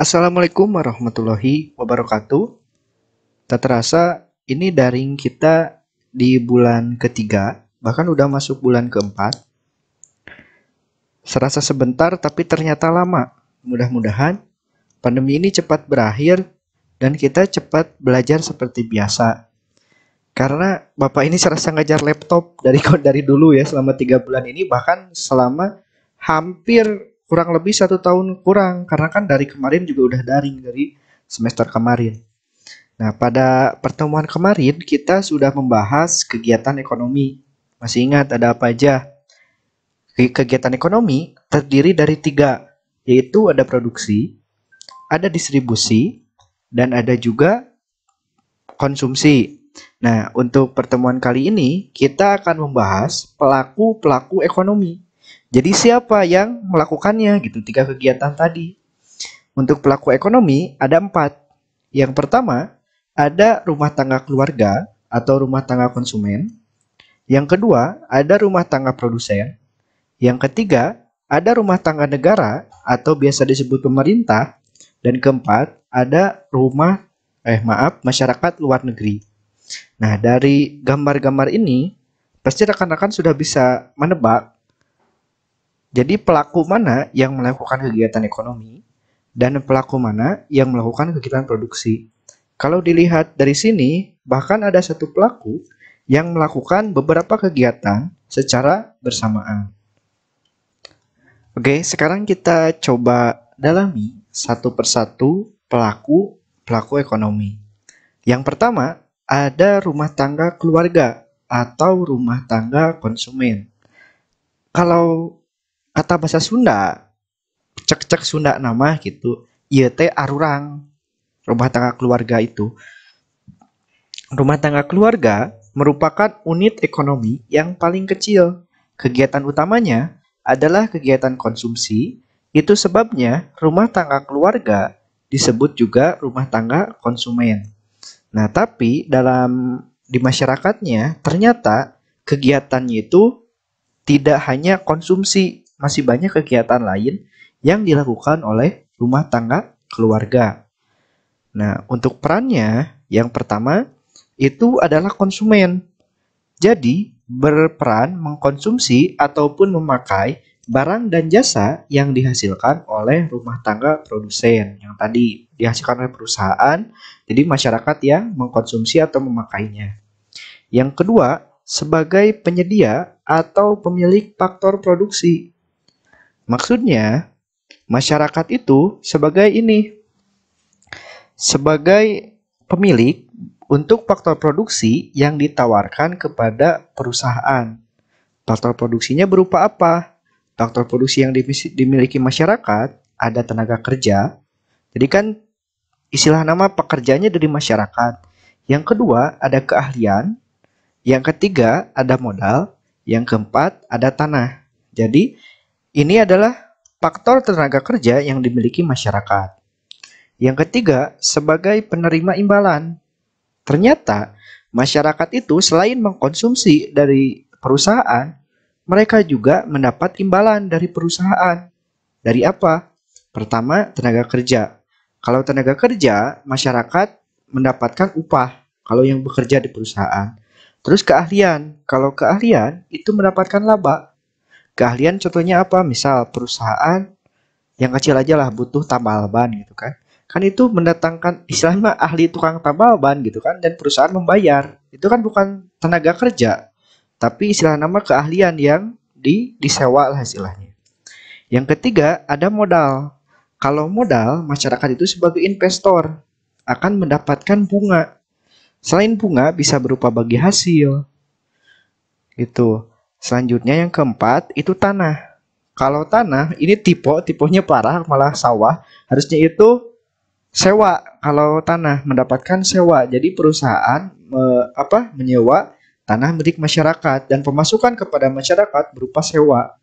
Assalamualaikum warahmatullahi wabarakatuh. Tak terasa ini daring kita di bulan ketiga, bahkan udah masuk bulan keempat. Serasa sebentar tapi ternyata lama. Mudah-mudahan pandemi ini cepat berakhir dan kita cepat belajar seperti biasa. Karena Bapak ini serasa ngajar laptop dari dulu ya selama 3 bulan ini, bahkan selama hampir kurang lebih 1 tahun kurang, karena kan dari kemarin juga udah daring dari semester kemarin. Nah, pada pertemuan kemarin kita sudah membahas kegiatan ekonomi. Masih ingat ada apa aja? Kegiatan ekonomi terdiri dari 3, yaitu ada produksi, ada distribusi, dan ada juga konsumsi. Nah, untuk pertemuan kali ini kita akan membahas pelaku-pelaku ekonomi. Jadi siapa yang melakukannya gitu, 3 kegiatan tadi. Untuk pelaku ekonomi ada 4. Yang pertama, ada rumah tangga keluarga atau rumah tangga konsumen. Yang kedua, ada rumah tangga produsen. Yang ketiga, ada rumah tangga negara atau biasa disebut pemerintah. Dan keempat, ada masyarakat luar negeri. Nah, dari gambar-gambar ini, pasti rekan-rekan sudah bisa menebak jadi pelaku mana yang melakukan kegiatan ekonomi dan pelaku mana yang melakukan kegiatan produksi. Kalau dilihat dari sini, bahkan ada satu pelaku yang melakukan beberapa kegiatan secara bersamaan. Oke, sekarang kita coba dalami satu persatu pelaku ekonomi. Yang pertama, ada rumah tangga keluarga atau rumah tangga konsumen. Kalau kata bahasa Sunda, cek-cek Sunda nama gitu, ieu teh arurang. Rumah tangga keluarga itu. Rumah tangga keluarga merupakan unit ekonomi yang paling kecil. Kegiatan utamanya adalah kegiatan konsumsi. Itu sebabnya rumah tangga keluarga disebut juga rumah tangga konsumen. Nah, tapi di masyarakatnya ternyata kegiatannya itu tidak hanya konsumsi, masih banyak kegiatan lain yang dilakukan oleh rumah tangga keluarga. Nah, untuk perannya yang pertama itu adalah konsumen. Jadi, berperan mengkonsumsi ataupun memakai barang dan jasa yang dihasilkan oleh rumah tangga produsen. Yang tadi dihasilkan oleh perusahaan, jadi masyarakat yang mengkonsumsi atau memakainya. Yang kedua, sebagai penyedia atau pemilik faktor produksi. Maksudnya, masyarakat itu sebagai pemilik untuk faktor produksi yang ditawarkan kepada perusahaan. Faktor produksinya berupa apa? Faktor produksi yang dimiliki masyarakat ada tenaga kerja. Jadi kan istilah nama pekerjanya dari masyarakat. Yang kedua ada keahlian. Yang ketiga ada modal. Yang keempat ada tanah. Jadi ini adalah faktor tenaga kerja yang dimiliki masyarakat. Yang ketiga sebagai penerima imbalan. Ternyata masyarakat itu selain mengkonsumsi dari perusahaan, mereka juga mendapat imbalan dari perusahaan. Dari apa? Pertama, tenaga kerja. Kalau tenaga kerja, masyarakat mendapatkan upah kalau yang bekerja di perusahaan. Terus keahlian. Kalau keahlian itu mendapatkan laba. Keahlian contohnya apa? Misal perusahaan yang kecil aja lah butuh tambal ban gitu kan. Kan itu mendatangkan istilahnya ahli tukang tambal ban gitu kan, dan perusahaan membayar. Itu kan bukan tenaga kerja, tapi istilah nama keahlian yang disewa lah istilahnya. Yang ketiga ada modal. Kalau modal, masyarakat itu sebagai investor akan mendapatkan bunga. Selain bunga bisa berupa bagi hasil. Gitu. Selanjutnya yang keempat itu tanah. Kalau tanah ini tipenya parah, malah sawah. Harusnya itu sewa. Kalau tanah mendapatkan sewa. Jadi perusahaan menyewa tanah milik masyarakat dan pemasukan kepada masyarakat berupa sewa.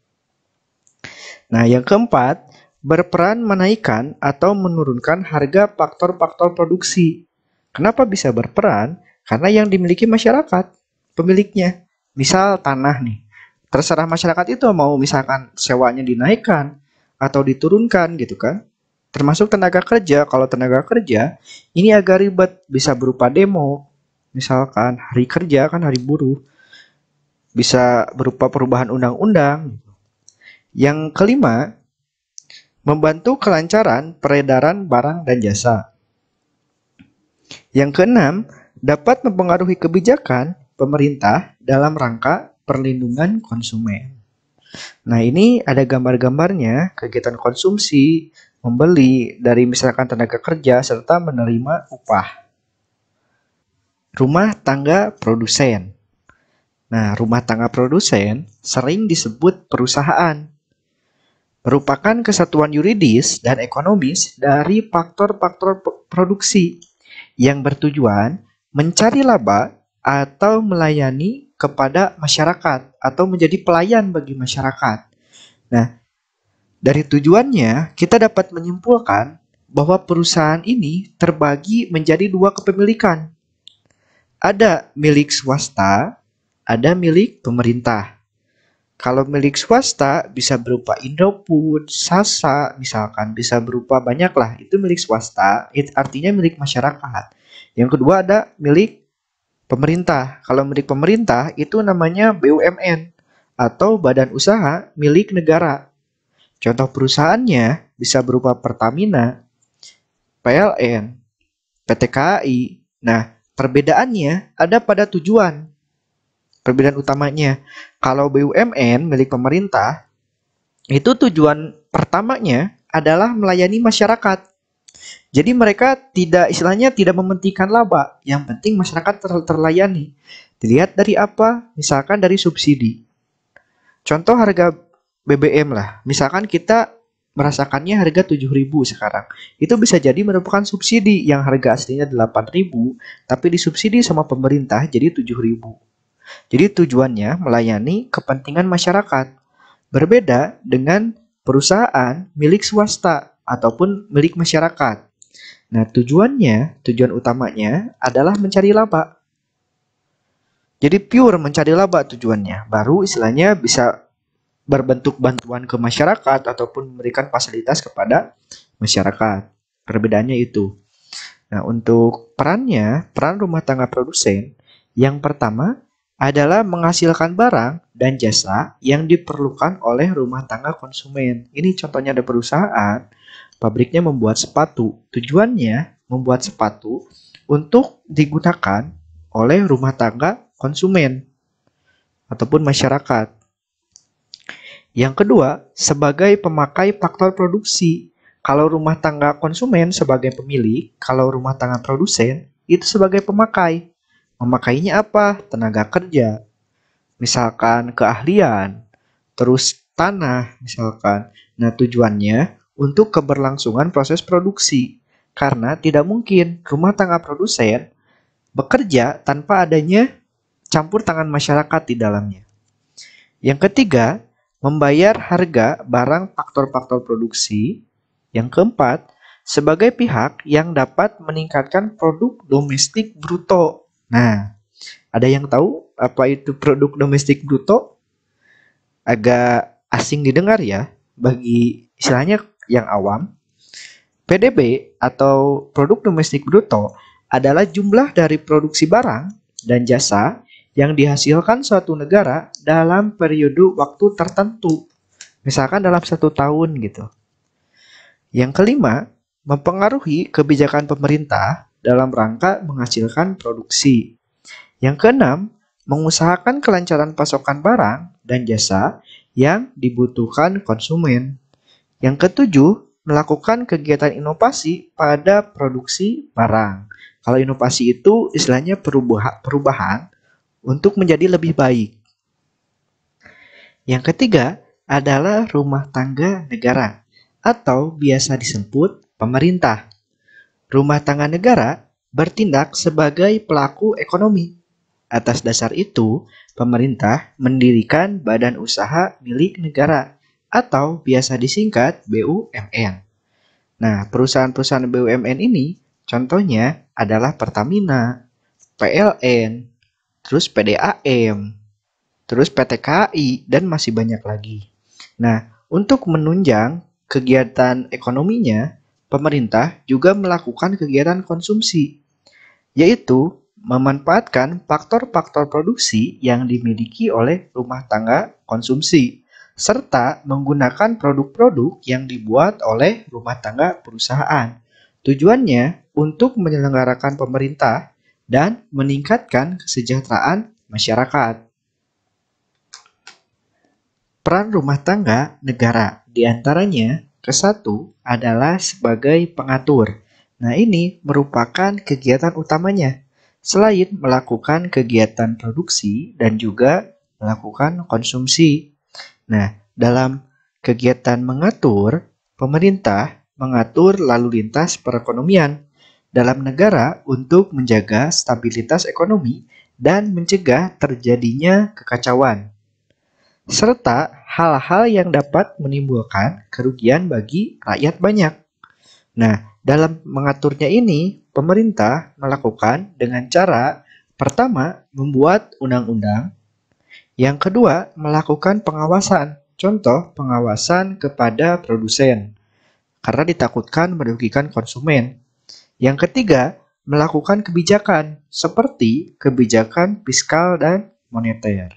Nah, yang keempat, berperan menaikkan atau menurunkan harga faktor-faktor produksi. Kenapa bisa berperan? Karena yang dimiliki masyarakat, pemiliknya. Misal tanah nih. Terserah masyarakat itu mau misalkan sewanya dinaikkan atau diturunkan gitu kan. termasuk tenaga kerja. Kalau tenaga kerja, ini agak ribet, bisa berupa demo, misalkan hari kerja kan hari buruh, bisa berupa perubahan undang-undang. Yang kelima, membantu kelancaran peredaran barang dan jasa. Yang keenam, dapat mempengaruhi kebijakan pemerintah dalam rangka perlindungan konsumen. Nah, ini ada gambar-gambarnya, kegiatan konsumsi, membeli dari misalkan tenaga kerja serta menerima upah. Rumah tangga produsen. Nah, rumah tangga produsen sering disebut perusahaan. Merupakan kesatuan yuridis dan ekonomis dari faktor-faktor produksi yang bertujuan mencari laba atau melayani kepada masyarakat atau menjadi pelayan bagi masyarakat. Nah, dari tujuannya kita dapat menyimpulkan bahwa perusahaan ini terbagi menjadi dua kepemilikan. Ada milik swasta, ada milik pemerintah. Kalau milik swasta bisa berupa Indofood, Sasa, misalkan bisa berupa banyak lah, itu milik swasta, itu artinya milik masyarakat. Yang kedua ada milik pemerintah. Kalau milik pemerintah itu namanya BUMN atau badan usaha milik negara. Contoh perusahaannya bisa berupa Pertamina, PLN, PT KAI. Nah, perbedaannya ada pada tujuan. Perbedaan utamanya, kalau BUMN milik pemerintah, itu tujuan pertamanya adalah melayani masyarakat. Jadi mereka istilahnya tidak mementingkan laba, yang penting masyarakat terlayani. Dilihat dari apa? Misalkan dari subsidi. Contoh harga BBM lah, misalkan kita merasakannya harga 7.000 sekarang. Itu bisa jadi merupakan subsidi yang harga aslinya 8.000, tapi disubsidi sama pemerintah jadi 7.000. Jadi tujuannya melayani kepentingan masyarakat. Berbeda dengan perusahaan milik swasta ataupun milik masyarakat. Nah, tujuan utamanya adalah mencari laba. Jadi pure mencari laba tujuannya. Baru istilahnya bisa berbentuk bantuan ke masyarakat ataupun memberikan fasilitas kepada masyarakat. Perbedaannya itu. Nah, untuk peran rumah tangga produsen, yang pertama adalah menghasilkan barang dan jasa yang diperlukan oleh rumah tangga konsumen. Ini contohnya ada perusahaan, pabriknya membuat sepatu. Tujuannya membuat sepatu untuk digunakan oleh rumah tangga konsumen ataupun masyarakat. Yang kedua, sebagai pemakai faktor produksi. Kalau rumah tangga konsumen sebagai pemilik, kalau rumah tangga produsen itu sebagai pemakai. Memakainya apa? Tenaga kerja. Misalkan keahlian, terus tanah misalkan. Nah, tujuannya untuk keberlangsungan proses produksi. Karena tidak mungkin rumah tangga produsen bekerja tanpa adanya campur tangan masyarakat di dalamnya. Yang ketiga, membayar harga barang faktor-faktor produksi. Yang keempat, sebagai pihak yang dapat meningkatkan produk domestik bruto. Nah, ada yang tahu apa itu produk domestik bruto? Agak asing didengar ya bagi istilahnya yang awam. PDB atau produk domestik bruto adalah jumlah dari produksi barang dan jasa yang dihasilkan suatu negara dalam periode waktu tertentu. Misalkan dalam 1 tahun gitu. Yang kelima, mempengaruhi kebijakan pemerintah dalam rangka menghasilkan produksi. Yang keenam, mengusahakan kelancaran pasokan barang dan jasa yang dibutuhkan konsumen. Yang ketujuh, melakukan kegiatan inovasi pada produksi barang. Kalau inovasi itu istilahnya perubahan untuk menjadi lebih baik. Yang ketiga adalah rumah tangga negara atau biasa disebut pemerintah. Rumah tangga negara bertindak sebagai pelaku ekonomi. Atas dasar itu, pemerintah mendirikan badan usaha milik negara atau biasa disingkat BUMN. Nah, perusahaan-perusahaan BUMN ini contohnya adalah Pertamina, PLN, terus PDAM, terus PT KAI, dan masih banyak lagi. Nah, untuk menunjang kegiatan ekonominya, pemerintah juga melakukan kegiatan konsumsi, yaitu memanfaatkan faktor-faktor produksi yang dimiliki oleh rumah tangga konsumsi, serta menggunakan produk-produk yang dibuat oleh rumah tangga perusahaan. Tujuannya untuk menyelenggarakan pemerintah dan meningkatkan kesejahteraan masyarakat. Peran rumah tangga negara diantaranya ke-1 adalah sebagai pengatur. Nah, ini merupakan kegiatan utamanya. Selain melakukan kegiatan produksi dan juga melakukan konsumsi. Nah, dalam kegiatan mengatur, pemerintah mengatur lalu lintas perekonomian dalam negara untuk menjaga stabilitas ekonomi dan mencegah terjadinya kekacauan, serta hal-hal yang dapat menimbulkan kerugian bagi rakyat banyak. Nah, dalam mengaturnya ini, pemerintah melakukan dengan cara pertama, membuat undang-undang. Yang kedua, melakukan pengawasan. Contoh, pengawasan kepada produsen, karena ditakutkan merugikan konsumen. Yang ketiga, melakukan kebijakan, seperti kebijakan fiskal dan moneter.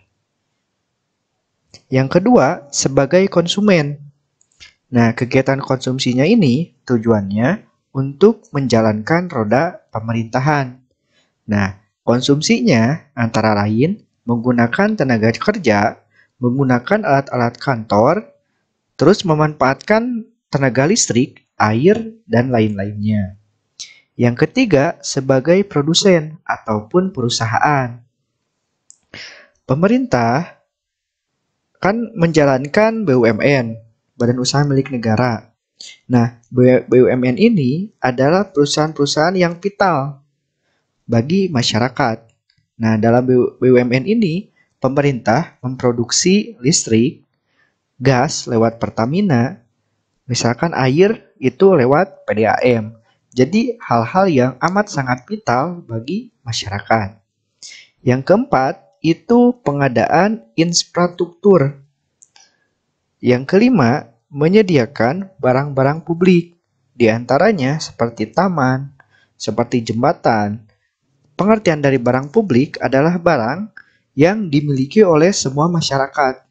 Yang kedua, sebagai konsumen. Nah, kegiatan konsumsinya ini tujuannya untuk menjalankan roda pemerintahan. Nah, konsumsinya antara lain menggunakan tenaga kerja, menggunakan alat-alat kantor, terus memanfaatkan tenaga listrik, air, dan lain-lainnya. Yang ketiga, sebagai produsen ataupun perusahaan. Pemerintah kan menjalankan BUMN, Badan Usaha Milik Negara. Nah, BUMN ini adalah perusahaan-perusahaan yang vital bagi masyarakat. Nah, dalam BUMN ini, pemerintah memproduksi listrik, gas lewat Pertamina, misalkan air itu lewat PDAM. Jadi, hal-hal yang amat sangat vital bagi masyarakat. Yang keempat, itu pengadaan infrastruktur. Yang kelima, menyediakan barang-barang publik, di antaranya seperti taman, seperti jembatan. Pengertian dari barang publik adalah barang yang dimiliki oleh semua masyarakat.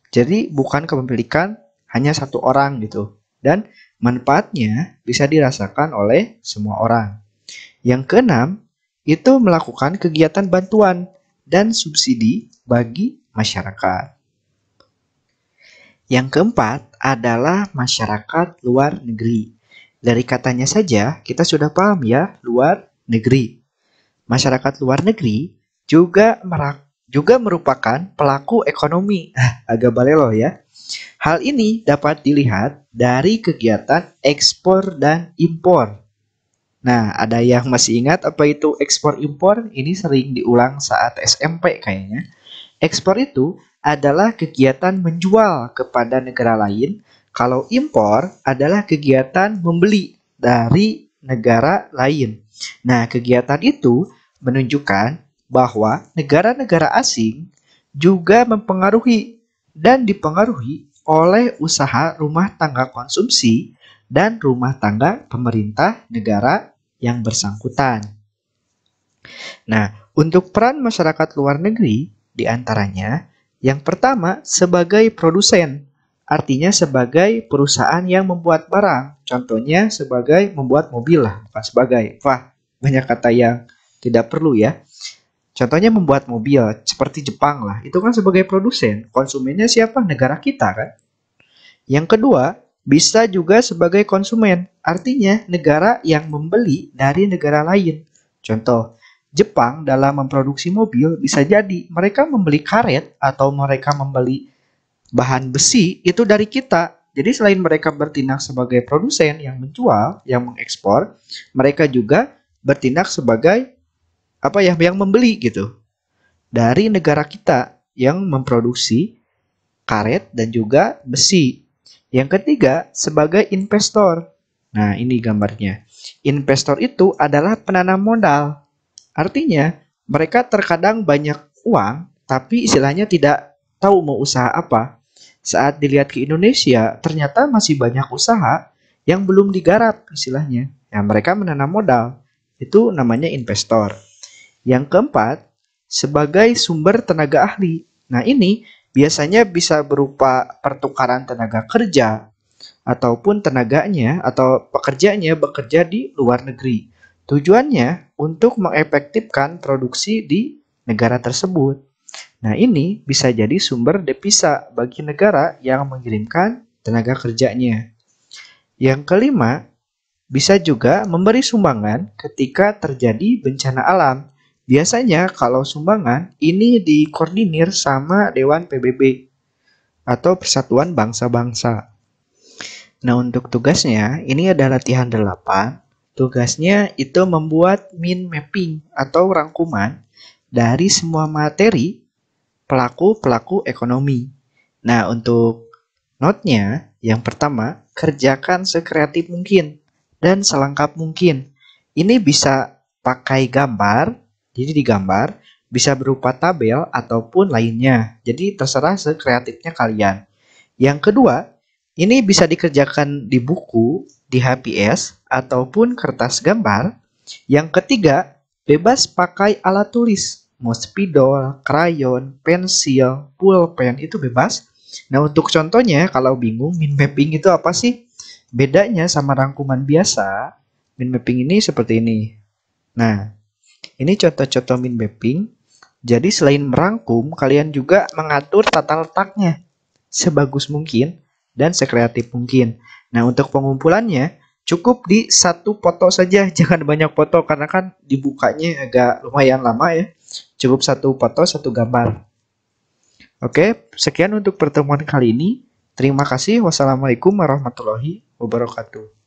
Jadi bukan kepemilikan hanya satu orang gitu. Dan manfaatnya bisa dirasakan oleh semua orang. Yang keenam, itu melakukan kegiatan bantuan dan subsidi bagi masyarakat. Yang keempat adalah masyarakat luar negeri. Dari katanya saja kita sudah paham ya, luar negeri. Masyarakat luar negeri juga merupakan pelaku ekonomi. Agak balelo ya. Hal ini dapat dilihat dari kegiatan ekspor dan impor. Nah, ada yang masih ingat apa itu ekspor impor? Ini sering diulang saat SMP kayaknya. Ekspor itu adalah kegiatan menjual kepada negara lain, kalau impor adalah kegiatan membeli dari negara lain. Nah, kegiatan itu menunjukkan bahwa negara-negara asing juga mempengaruhi dan dipengaruhi oleh usaha rumah tangga konsumsi dan rumah tangga pemerintah negara yang bersangkutan. Nah, untuk peran masyarakat luar negeri diantaranya yang pertama, sebagai produsen, artinya sebagai perusahaan yang membuat barang. Contohnya sebagai membuat mobil lah, bukan sebagai. Wah, banyak kata yang tidak perlu ya. Contohnya membuat mobil, seperti Jepang lah. Itu kan sebagai produsen, konsumennya siapa? Negara kita kan. Yang kedua, bisa juga sebagai konsumen, artinya negara yang membeli dari negara lain. Contoh, Jepang dalam memproduksi mobil bisa jadi mereka membeli karet atau mereka membeli bahan besi itu dari kita. Jadi selain mereka bertindak sebagai produsen yang menjual, yang mengekspor, mereka juga bertindak sebagai yang membeli gitu. Dari negara kita yang memproduksi karet dan juga besi. Yang ketiga, sebagai investor. Nah, ini gambarnya. Investor itu adalah penanam modal. Artinya, mereka terkadang banyak uang, tapi istilahnya tidak tahu mau usaha apa. Saat dilihat ke Indonesia, ternyata masih banyak usaha yang belum digarap istilahnya. Nah, mereka menanam modal. Itu namanya investor. Yang keempat, sebagai sumber tenaga ahli. Nah, ini biasanya bisa berupa pertukaran tenaga kerja ataupun tenaganya atau pekerjanya bekerja di luar negeri. Tujuannya untuk mengefektifkan produksi di negara tersebut. Nah, ini bisa jadi sumber devisa bagi negara yang mengirimkan tenaga kerjanya. Yang kelima, bisa juga memberi sumbangan ketika terjadi bencana alam. Biasanya kalau sumbangan ini dikoordinir sama Dewan PBB atau Persatuan Bangsa-Bangsa. Nah, untuk tugasnya ini ada latihan 8. Tugasnya itu membuat mind mapping atau rangkuman dari semua materi pelaku-pelaku ekonomi. Nah, untuk notnya yang pertama, kerjakan sekreatif mungkin dan selengkap mungkin. Ini bisa pakai gambar, jadi digambar, bisa berupa tabel ataupun lainnya. Jadi terserah sekreatifnya kalian. Yang kedua, ini bisa dikerjakan di buku, di HPS, ataupun kertas gambar. Yang ketiga, bebas pakai alat tulis. Mau spidol, krayon, pensil, pulpen, itu bebas. Nah, untuk contohnya, kalau bingung mind mapping itu apa sih? Bedanya sama rangkuman biasa, mind mapping ini seperti ini. Nah, ini contoh-contoh mind mapping. Jadi selain merangkum, kalian juga mengatur tata letaknya sebagus mungkin dan sekreatif mungkin. Nah, untuk pengumpulannya cukup di satu foto saja, jangan banyak foto karena kan dibukanya agak lumayan lama ya. Cukup satu foto, satu gambar. Oke, sekian untuk pertemuan kali ini. Terima kasih. Wassalamualaikum warahmatullahi wabarakatuh.